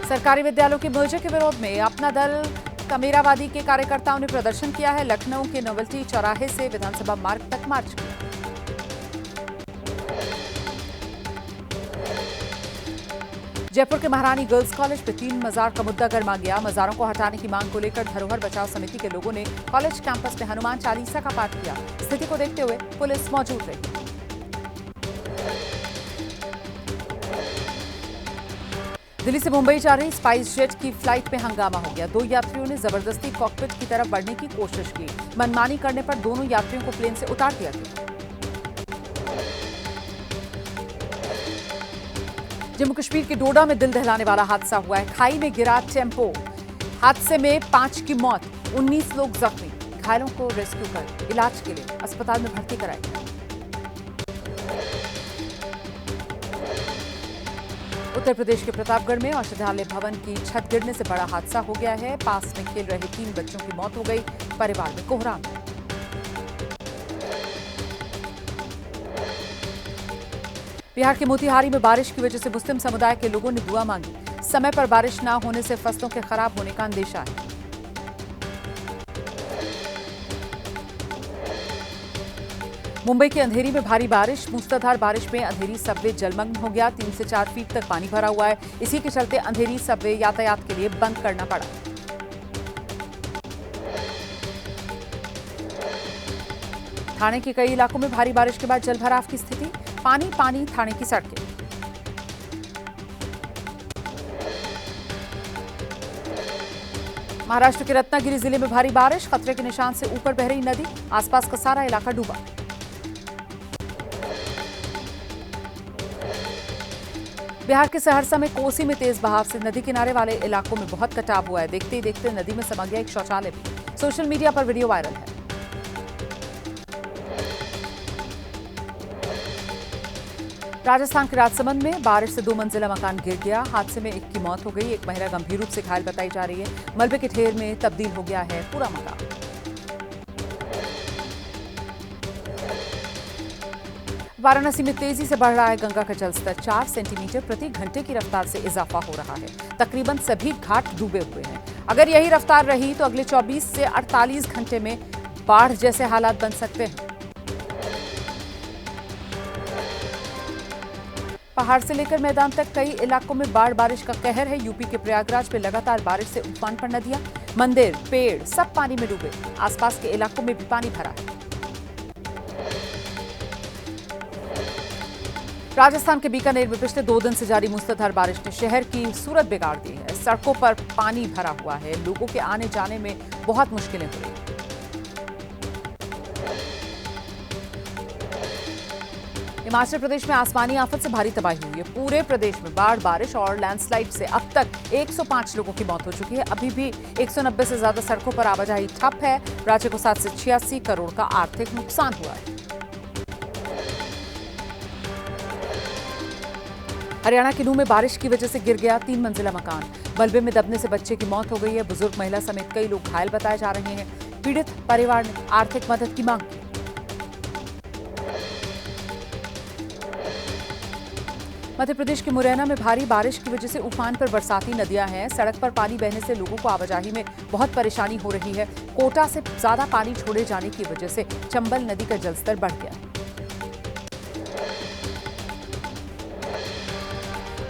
सरकारी विद्यालयों के मर्जर के विरोध में अपना दल कमेरावादी के कार्यकर्ताओं ने प्रदर्शन किया है। लखनऊ के नोवेल्टी चौराहे से विधानसभा मार्ग तक मार्च किया। जयपुर के महारानी गर्ल्स कॉलेज पे 3 मजार का मुद्दा गरमा गया। मजारों को हटाने की मांग को लेकर धरोहर बचाओ समिति के लोगों ने कॉलेज कैंपस में हनुमान चालीसा का पाठ किया। स्थिति को देखते हुए पुलिस मौजूद रही। दिल्ली से मुंबई जा रही स्पाइस जेट की फ्लाइट में हंगामा हो गया। 2 यात्रियों ने जबरदस्ती कॉकपिट की तरफ बढ़ने की कोशिश की। मनमानी करने पर दोनों यात्रियों को प्लेन से उतार दिया गया। जम्मू कश्मीर के डोडा में दिल दहलाने वाला हादसा हुआ है। खाई में गिरा टेम्पो। हादसे में 5 की मौत, 19 लोग जख्मी। घायलों को रेस्क्यू कर इलाज के लिए अस्पताल में भर्ती कराया गया। उत्तर प्रदेश के प्रतापगढ़ में औषधालय भवन की छत गिरने से बड़ा हादसा हो गया है। पास में खेल रहे 3 बच्चों की मौत हो गई। परिवार में कोहराम। बिहार के मोतिहारी में बारिश की वजह से मुस्लिम समुदाय के लोगों ने दुआ मांगी। समय पर बारिश न होने से फसलों के खराब होने का अंदेशा है। मुंबई के अंधेरी में भारी बारिश। मूसलाधार बारिश में अंधेरी सबवे जलमग्न हो गया। 3 से 4 फीट तक पानी भरा हुआ है। इसी के चलते अंधेरी सबवे यातायात के लिए बंद करना पड़ा। थाने के कई इलाकों में भारी बारिश के बाद जलभराव की स्थिति। पानी पानी थाने की सड़कें। महाराष्ट्र के रत्नागिरी जिले में भारी बारिश। खतरे के निशान से ऊपर बह रही नदी। आसपास का सारा इलाका डूबा। बिहार के सहरसा में कोसी में तेज बहाव से नदी किनारे वाले इलाकों में बहुत कटाव हुआ है। देखते ही देखते नदी में समा गया एक शौचालय भी। सोशल मीडिया पर वीडियो वायरल है। राजस्थान के राजसमंद में बारिश से 2 मंजिला मकान गिर गया। हादसे में 1 की मौत हो गई। एक महिला गंभीर रूप से घायल बताई जा रही है। मलबे के ढेर में तब्दील हो गया है पूरा मकान। वाराणसी में तेजी से बढ़ रहा है गंगा का जलस्तर। 4 सेंटीमीटर प्रति घंटे की रफ्तार से इजाफा हो रहा है। तकरीबन सभी घाट डूबे हुए हैं। अगर यही रफ्तार रही तो अगले 24 से 48 घंटे में बाढ़ जैसे हालात बन सकते हैं। पहाड़ से लेकर मैदान तक कई इलाकों में बाढ़ बारिश का कहर है। यूपी के प्रयागराज में लगातार बारिश से उफान पर नदियां, मंदिर, पेड़ सब पानी में डूबे। आसपास के इलाकों में भी पानी भरा है। राजस्थान के बीकानेर में पिछले 2 दिन से जारी मूसलाधार बारिश ने शहर की सूरत बिगाड़ दी है। सड़कों पर पानी भरा हुआ है। लोगों के आने जाने में बहुत मुश्किलें हो रही हैं। हिमाचल प्रदेश में आसमानी आफत से भारी तबाही हुई है। पूरे प्रदेश में बाढ़, बारिश और लैंडस्लाइड से अब तक 105 लोगों की मौत हो चुकी है। अभी भी 190 से ज्यादा सड़कों पर आवाजाही ठप है। राज्य को 7 से 86 करोड़ का आर्थिक नुकसान हुआ है। हरियाणा के नूह में बारिश की वजह से गिर गया 3 मंजिला मकान। मलबे में दबने से बच्चे की मौत हो गई है। बुजुर्ग महिला समेत कई लोग घायल बताए जा रहे हैं। पीड़ित परिवार ने आर्थिक मदद की मांग की। मध्य प्रदेश के मुरैना में भारी बारिश की वजह से उफान पर बरसाती नदियां हैं। सड़क पर पानी बहने से लोगों को आवाजाही में बहुत परेशानी हो रही है। कोटा से ज्यादा पानी छोड़े जाने की वजह से चंबल नदी का जलस्तर बढ़ गया।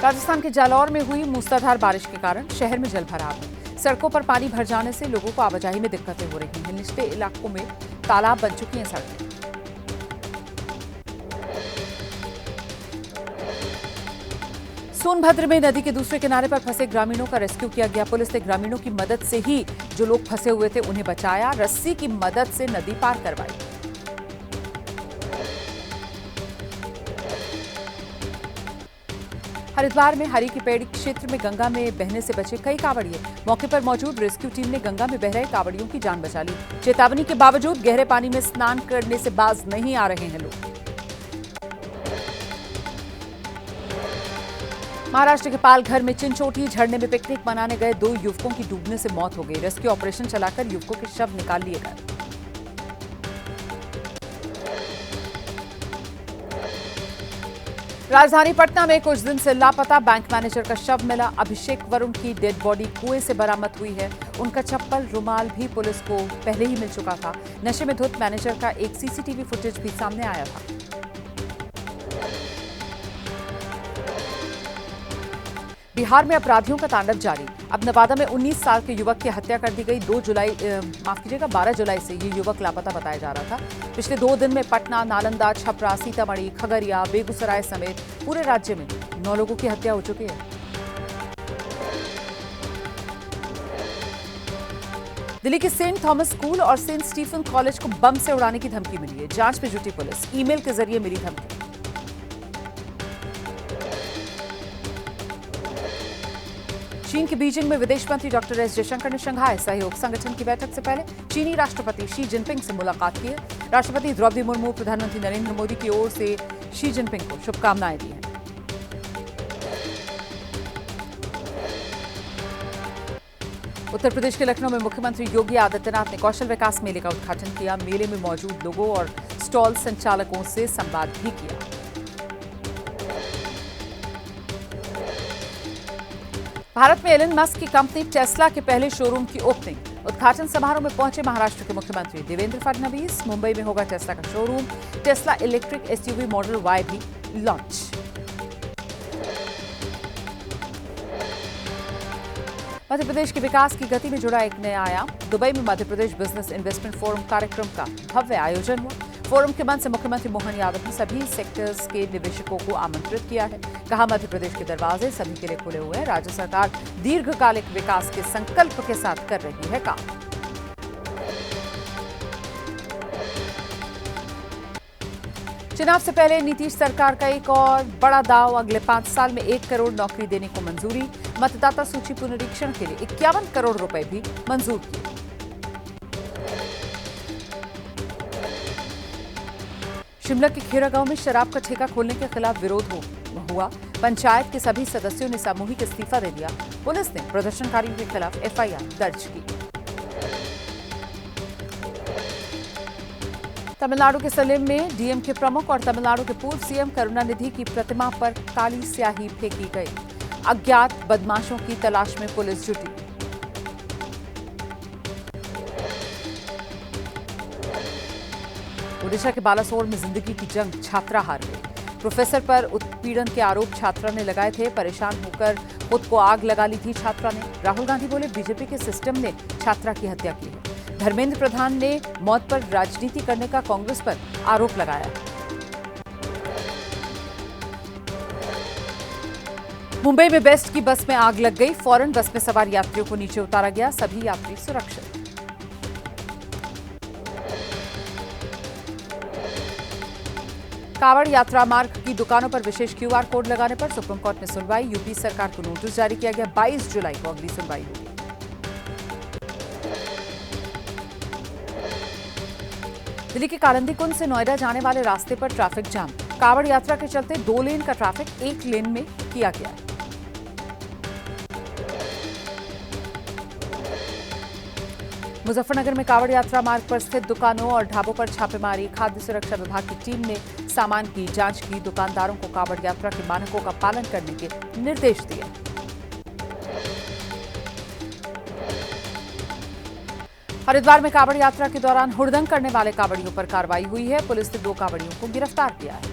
राजस्थान के जालौर में हुई मूसलाधार बारिश के कारण शहर में जलभराव है। सड़कों पर पानी भर जाने से लोगों को आवाजाही में दिक्कतें हो रही हैं। निचले इलाकों में तालाब बन चुकी हैं सड़कें। सोनभद्र में नदी के दूसरे किनारे पर फंसे ग्रामीणों का रेस्क्यू किया गया। पुलिस ने ग्रामीणों की मदद से ही जो लोग फंसे हुए थे उन्हें बचाया। रस्सी की मदद से नदी पार करवाई। हरिद्वार में हरी की पेड़ी क्षेत्र में गंगा में बहने से बचे कई कांवड़िए। मौके पर मौजूद रेस्क्यू टीम ने गंगा में बह रहे कांवड़ियों की जान बचा ली। चेतावनी के बावजूद गहरे पानी में स्नान करने से बाज नहीं आ रहे हैं लोग। महाराष्ट्र के पालघर में चिंचोटी झरने में पिकनिक मनाने गए 2 युवकों की डूबने से मौत हो गई। रेस्क्यू ऑपरेशन चलाकर युवकों के शव निकाल लिए गए। राजधानी पटना में कुछ दिन से लापता बैंक मैनेजर का शव मिला। अभिषेक वरुण की डेड बॉडी कुएं से बरामद हुई है। उनका चप्पल रुमाल भी पुलिस को पहले ही मिल चुका था। नशे में धुत मैनेजर का एक सीसीटीवी फुटेज भी सामने आया था। बिहार में अपराधियों का तांडव जारी। अब नवादा में 19 साल के युवक की हत्या कर दी गई। 12 जुलाई से ये युवक लापता बताया जा रहा था। पिछले 2 दिन में पटना, नालंदा, छपरा, सीतामढ़ी, खगड़िया, बेगूसराय समेत पूरे राज्य में 9 लोगों की हत्या हो चुकी है। दिल्ली के सेंट थॉमस स्कूल और सेंट स्टीफन कॉलेज को बम से उड़ाने की धमकी मिली है। जांच में जुटी पुलिस। ईमेल के जरिए मिली धमकी। चीन के बीजिंग में विदेश मंत्री डॉक्टर एस जयशंकर ने शंघाई सहयोग संगठन की बैठक से पहले चीनी राष्ट्रपति शी जिनपिंग से मुलाकात की है। राष्ट्रपति द्रौपदी मुर्मू, प्रधानमंत्री नरेंद्र मोदी की ओर से शी जिनपिंग को शुभकामनाएं दी हैं। उत्तर प्रदेश के लखनऊ में मुख्यमंत्री योगी आदित्यनाथ ने कौशल विकास मेले का उद्घाटन किया। मेले में मौजूद लोगों और स्टॉल संचालकों से संवाद भी किया। भारत में एलन मस्क की कंपनी टेस्ला के पहले शोरूम की ओपनिंग। उद्घाटन समारोह में पहुंचे महाराष्ट्र के मुख्यमंत्री देवेंद्र फडणवीस। मुंबई में होगा टेस्ला का showroom. Tesla electric SUV model Y भी लॉन्च। मध्य प्रदेश के विकास की गति में जुड़ा एक नया आयाम। दुबई में Madhya Pradesh business investment forum कार्यक्रम का भव्य आयोजन हुआ। फोरम के मंच से मुख्यमंत्री मोहन यादव ने सभी सेक्टर्स के निवेशकों को आमंत्रित किया है। कहा, मध्य प्रदेश के दरवाजे सभी के लिए खुले हुए हैं। राज्य सरकार दीर्घकालिक विकास के संकल्प के साथ कर रही है काम। चुनाव से पहले नीतीश सरकार का एक और बड़ा दाव। अगले 5 साल में 1 करोड़ नौकरी देने को मंजूरी। मतदाता सूची पुनरीक्षण के लिए 51 करोड़ रुपए भी मंजूर किए। शिमला के खेरा गांव में शराब का ठेका खोलने के खिलाफ विरोध हुआ। पंचायत के सभी सदस्यों ने सामूहिक इस्तीफा दे दिया। पुलिस ने प्रदर्शनकारियों के खिलाफ एफआईआर दर्ज की। तमिलनाडु के सलेम में डीएमके प्रमुख और तमिलनाडु के पूर्व सीएम करुणानिधि की प्रतिमा पर काली स्याही फेंकी गई। अज्ञात बदमाशों की तलाश में पुलिस जुटी। ओडिशा के बालासोर में जिंदगी की जंग, छात्रा हार गई। प्रोफेसर पर उत्पीड़न के आरोप छात्रा ने लगाए थे। परेशान होकर खुद को आग लगा ली थी छात्रा ने। राहुल गांधी बोले, बीजेपी के सिस्टम ने छात्रा की हत्या की है। धर्मेंद्र प्रधान ने मौत पर राजनीति करने का कांग्रेस पर आरोप लगाया। मुंबई में बेस्ट की बस में आग लग गई। फौरन बस में सवार यात्रियों को नीचे उतारा गया। सभी यात्री सुरक्षित। कांवड़ यात्रा मार्ग की दुकानों पर विशेष क्यूआर कोड लगाने पर सुप्रीम कोर्ट में सुनवाई। यूपी सरकार को नोटिस जारी किया गया। 22 जुलाई को अगली सुनवाई होगी। दिल्ली के कालिंदी कुंज से नोएडा जाने वाले रास्ते पर ट्रैफिक जाम। कांवड़ यात्रा के चलते 2 लेन का ट्रैफिक 1 लेन में किया गया है। मुजफ्फरनगर में कांवड़ यात्रा मार्ग पर स्थित दुकानों और ढाबों पर छापेमारी। खाद्य सुरक्षा विभाग की टीम ने सामान की जांच की। दुकानदारों को कांवड़ यात्रा के मानकों का पालन करने के निर्देश दिए। हरिद्वार में कांवड़ यात्रा के दौरान हुड़दंग करने वाले कांवड़ियों पर कार्रवाई हुई है। पुलिस ने 2 कांवड़ियों को गिरफ्तार किया है।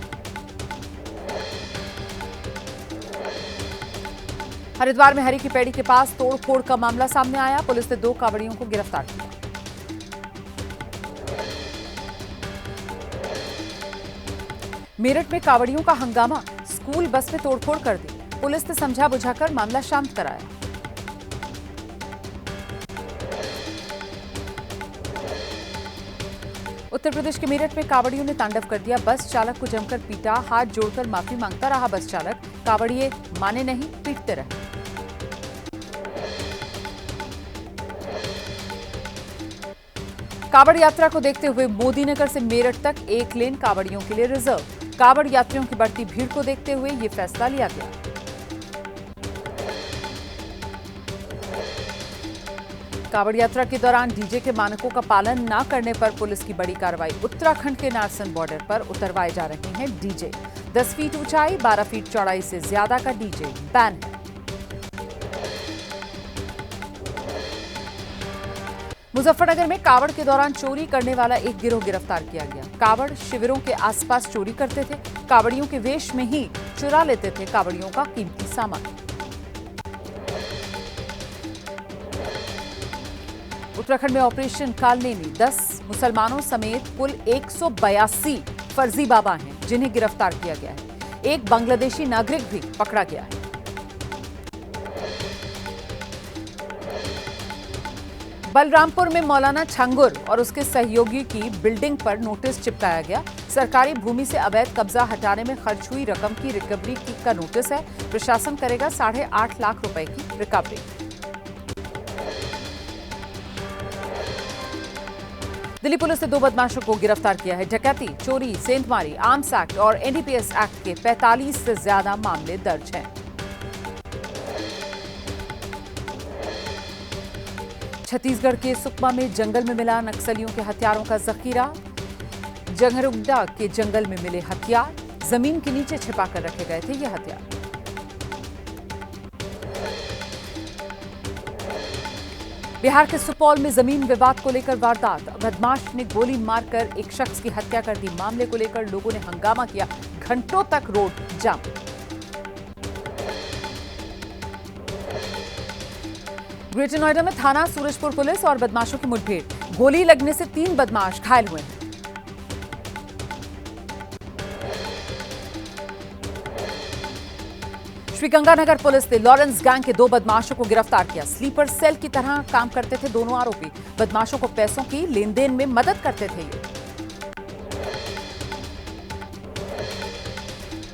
हरिद्वार में हरी की पेड़ी के पास तोड़फोड़ का मामला सामने आया। पुलिस ने 2 कांवड़ियों को गिरफ्तार किया। मेरठ में कांवड़ियों का हंगामा। स्कूल बस में तोड़फोड़ कर दी। पुलिस ने समझा बुझाकर मामला शांत कराया। उत्तर प्रदेश के मेरठ में कांवड़ियों ने तांडव कर दिया। बस चालक को जमकर पीटा। हाथ जोड़कर माफी मांगता रहा बस चालक। कांवड़िए माने नहीं, पीटते रहे। कांवड़ यात्रा को देखते हुए मोदीनगर से मेरठ तक 1 लेन कांवड़ियों के लिए रिजर्व। कांवड़ यात्रियों की बढ़ती भीड़ को देखते हुए यह फैसला लिया गया। कांवड़ यात्रा के दौरान डीजे के मानकों का पालन न करने पर पुलिस की बड़ी कार्रवाई। उत्तराखंड के नारसन बॉर्डर पर उतरवाए जा रहे हैं डीजे। 10 फीट ऊंचाई, 12 फीट चौड़ाई से ज्यादा का डीजे बैन है। मुजफ्फरनगर में कांवड़ के दौरान चोरी करने वाला एक गिरोह गिरफ्तार किया गया। कांवड़ शिविरों के आसपास चोरी करते थे। कांवड़ियों के वेश में ही चुरा लेते थे कांवड़ियों का कीमती सामान। उत्तराखंड में ऑपरेशन कालनेमी 10 मुसलमानों समेत कुल 182 फर्जी बाबा हैं जिन्हें गिरफ्तार किया गया है। एक बांग्लादेशी नागरिक भी पकड़ा गया है। बलरामपुर में मौलाना छंगुर और उसके सहयोगी की बिल्डिंग पर नोटिस चिपकाया गया। सरकारी भूमि से अवैध कब्जा हटाने में खर्च हुई रकम की रिकवरी का नोटिस है। प्रशासन करेगा 8.5 लाख रुपए की रिकवरी। दिल्ली पुलिस ने 2 बदमाशों को गिरफ्तार किया है। डकैती, चोरी, सेंधमारी, आर्म्स एक्ट और एनडीपीएस एक्ट के 45 से ज्यादा मामले दर्ज हैं। छत्तीसगढ़ के सुकमा में जंगल में मिला नक्सलियों के हथियारों का जखीरा। जंगरुगडा के जंगल में मिले हथियार जमीन के नीचे छिपाकर रखे गए थे। ये हथियार बिहार के सुपौल में जमीन विवाद को लेकर वारदात। बदमाश ने गोली मारकर एक शख्स की हत्या कर दी। मामले को लेकर लोगों ने हंगामा किया। घंटों तक रोड जाम। ग्रेटर नोएडा में थाना सूरजपुर पुलिस और बदमाशों की मुठभेड़। गोली लगने से 3 बदमाश घायल हुए हैं। श्रीगंगानगर पुलिस ने लॉरेंस गैंग के 2 बदमाशों को गिरफ्तार किया। स्लीपर सेल की तरह काम करते थे दोनों आरोपी। बदमाशों को पैसों की लेन देन में मदद करते थे ये।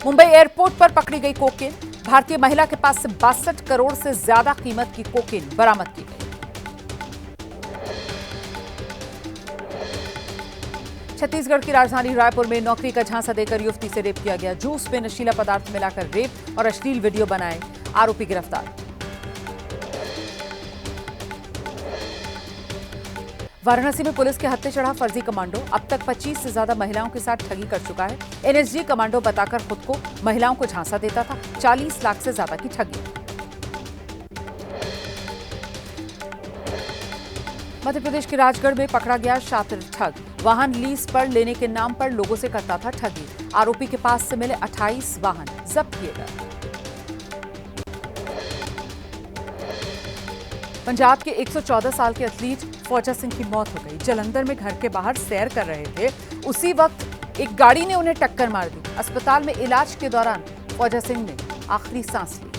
मुंबई एयरपोर्ट पर पकड़ी गई कोकेन। भारतीय महिला के पास से 62 करोड़ से ज्यादा कीमत की कोकेन बरामद की गई। छत्तीसगढ़ की राजधानी रायपुर में नौकरी का झांसा देकर युवती से रेप किया गया। जूस में नशीला पदार्थ मिलाकर रेप और अश्लील वीडियो बनाए, आरोपी गिरफ्तार। वाराणसी में पुलिस के हत्थे चढ़ा फर्जी कमांडो। अब तक 25 से ज्यादा महिलाओं के साथ ठगी कर चुका है। एनएसजी कमांडो बताकर खुद को महिलाओं को झांसा देता था। 40 लाख से ज्यादा की ठगी। मध्य प्रदेश के राजगढ़ में पकड़ा गया शातिर ठग। वाहन लीज पर लेने के नाम पर लोगों से करता था ठगी। आरोपी के पास से मिले 28 वाहन जब्त किए गए। पंजाब के 114 साल के एथलीट फौजा सिंह की मौत हो गई। जालंधर में घर के बाहर सैर कर रहे थे, उसी वक्त एक गाड़ी ने उन्हें टक्कर मार दी। अस्पताल में इलाज के दौरान फौजा सिंह ने आखिरी सांस ली।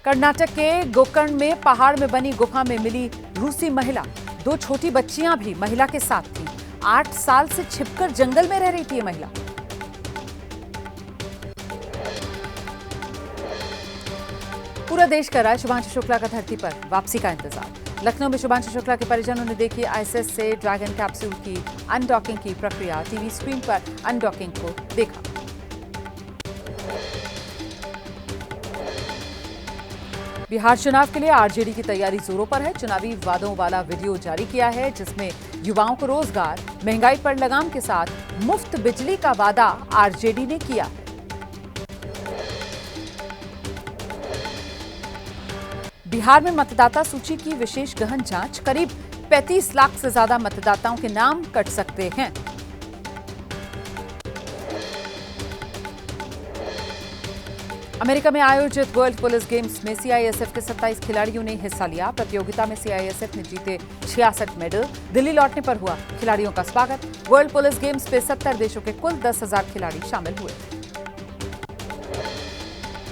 कर्नाटक के गोकर्ण में पहाड़ में बनी गुफा में मिली रूसी महिला। 2 छोटी बच्चियां भी महिला के साथ थीं। 8 साल से छिपकर जंगल में रह रही थी ये महिला। पूरा देश कर रहा है शुभांशु शुक्ला का धरती पर वापसी का इंतजार। लखनऊ में शुभांशु शुक्ला के परिजनों ने देखी आईएसएस से ड्रैगन कैप्सूल की अनडॉकिंग की प्रक्रिया। टीवी स्क्रीन पर अनडॉकिंग को देखा। बिहार चुनाव के लिए आरजेडी की तैयारी जोरों पर है। चुनावी वादों वाला वीडियो जारी किया है जिसमें युवाओं को रोजगार, महंगाई पर लगाम के साथ मुफ्त बिजली का वादा आरजेडी ने किया है। बिहार में मतदाता सूची की विशेष गहन जांच। करीब 35 लाख से ज्यादा मतदाताओं के नाम कट सकते हैं। अमेरिका में आयोजित वर्ल्ड पुलिस गेम्स में सीआईएसएफ के 27 खिलाड़ियों ने हिस्सा लिया। प्रतियोगिता में सीआईएसएफ ने जीते 66 मेडल। दिल्ली लौटने पर हुआ खिलाड़ियों का स्वागत। वर्ल्ड पुलिस गेम्स में 70 देशों के कुल 10,000 खिलाड़ी शामिल हुए।